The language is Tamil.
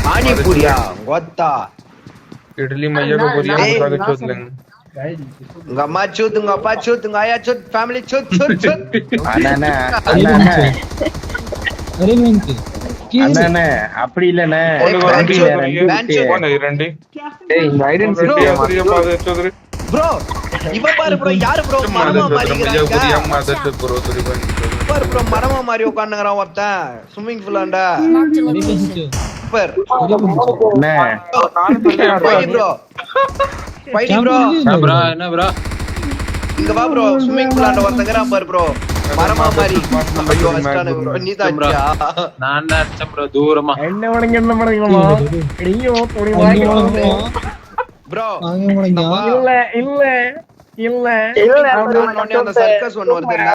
பானிபூரியா கொத்தா इडली मैया को बोलिए मुझे तो चोद लेंगे உங்க அம்மா சூத் உங்க அப்பா சூத் உங்க ஆயா சூத் ஃபேமிலி சூத் சூத் சூத் அண்ணா அப்படி இல்லண்ணே ப்ரோ இவ பாரு ப்ரோ யாரு ப்ரோ மரமா மாதிரி உட்கார்ந்துங்கறான் ஒருத்தன் ஸ்விமிங் பூலாண்டா சூப்பர் பைடி ப்ரோ என்ன ப்ரோ இங்க வா ப்ரோ ஸ்விமிங் பூலாண்ட ஒருத்தங்கறான் பாரு ப்ரோ மரமா மாதிரி ஐயோ அஸ்டானே ப்ரோ நீதான் அடியா நான் அடிச்சேன் ப்ரோ தூரமா என்ன பண்ணீங்கமா ஐயோ போடி வாங்க ப்ரோ இல்ல அந்த சர்க்கஸ் ஒன்னு வருது